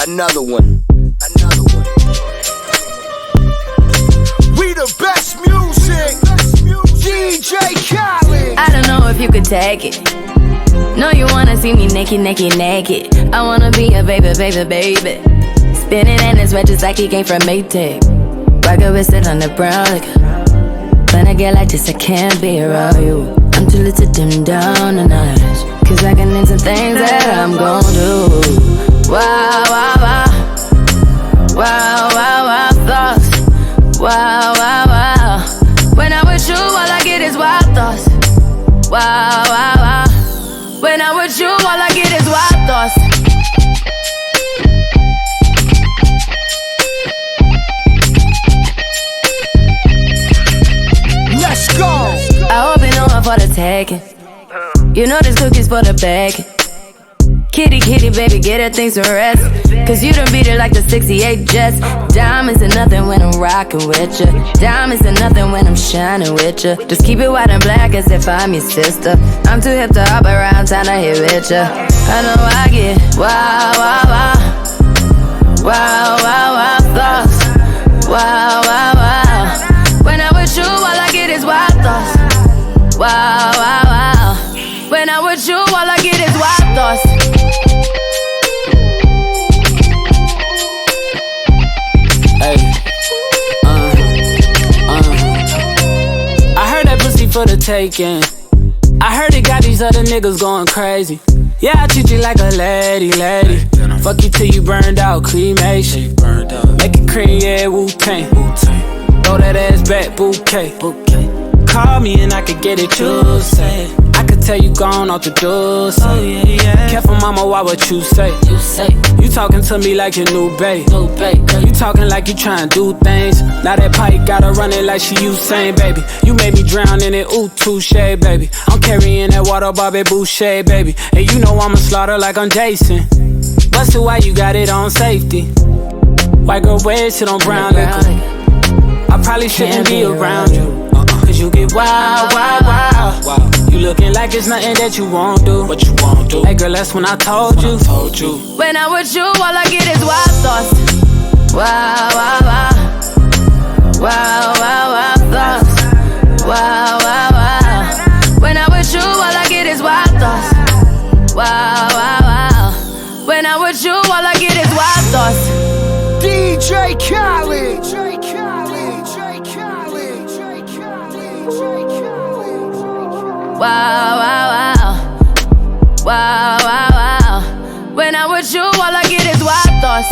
Another one. We the best music. DJ Khaled. I don't know if you could take it. No, you wanna see me naked, naked, naked. I wanna be a baby, baby, baby. Spinning in his red just like he came from Maytag. Rocket with it on the brown liquor. When I get like this, I can't be around you. I'm too little to dim down the notch. Cause I can name some things that I'm gon' do. Wow, wow, wow. Wow, wow, wow, thoughts. Wow, wow, wow. When I'm with you, all I get is wild thoughts. Wow, wow, wow. When I'm with you, all I get is wild thoughts. Let's go. I hope you know I'm for the taking. You know this cookie's for the bag. Kitty, kitty, baby, get her things to rest. Cause you done beat it like the 68 Jets. Diamonds are nothing when I'm rockin' with ya. Diamonds are nothing when I'm shining with ya. Just keep it white and black as if I'm your sister. I'm too hip to hop around, time to hit with ya. I know I get wow, wow, wow. Wow, wow, wow, thoughts. Wow, wow, wow. When I'm with you, all I get is wild thoughts. Wow, wow, wow. When I'm with you, all I get is wild thoughts. I heard that pussy for the taking. I heard it got these other niggas going crazy. Yeah, I treat you like a lady, lady. Fuck you till you burned out, cremation. Make it cream, yeah, Wu-Tang. Throw that ass back, bouquet. Call me and I could get it, you say. I could tell you gone off the door, say. Oh, yeah, yeah. Careful, mama, why what you say? You talking to me like your new babe. You talking like you trying to do things. Now that pipe gotta run it like she Usain, baby. You made me drown in it, ooh, touche, baby. I'm carrying that water, Bobby Boucher, baby. And you know I'ma slaughter like I'm Jason. Busted, why you got it on safety? White girl, wear shit on brown liquor. I probably shouldn't be around you. Cause you get wild, wild, wild. You looking like it's nothing that you won't do. What you won't do. Hey girl, that's when I told you. When I'm with you, all I get is wild thoughts. Wow, wow, wow. Wow, wow, wow, thoughts. Wow, wow, wow. When I'm with you, all I get is wild thoughts. Wow, wow, wow. When I'm with you, all I get is wild thoughts. DJ Khaled. Wow, wow, wow. Wow, wow, wow. When I'm with you, all I get is wild thoughts.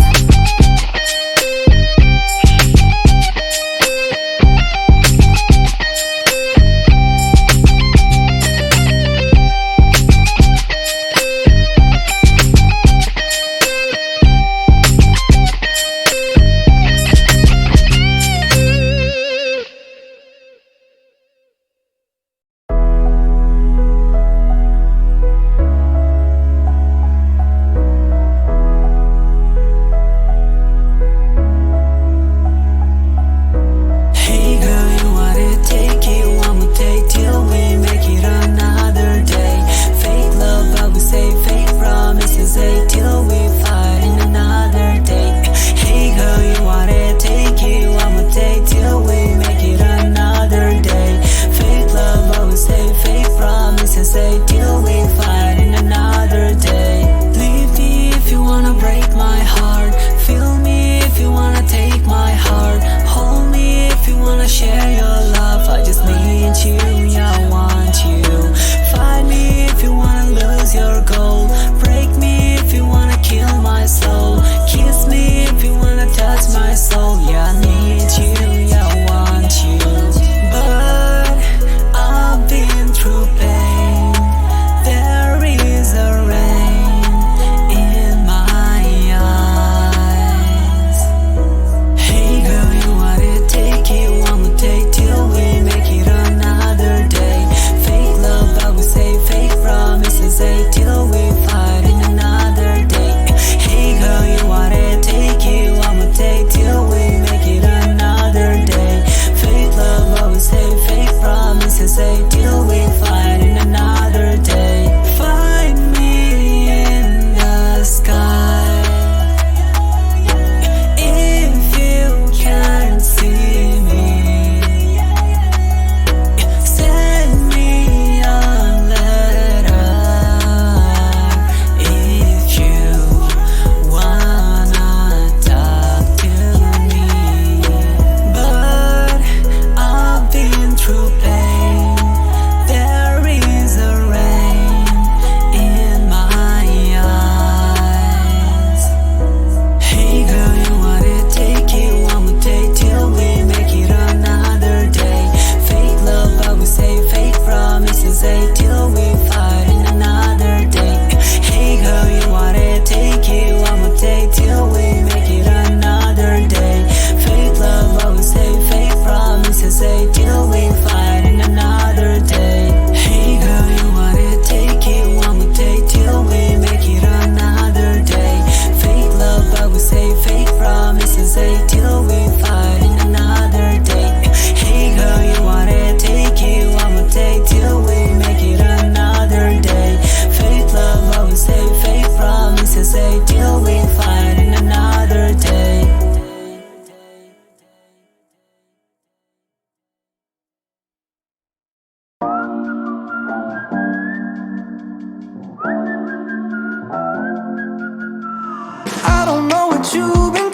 you've been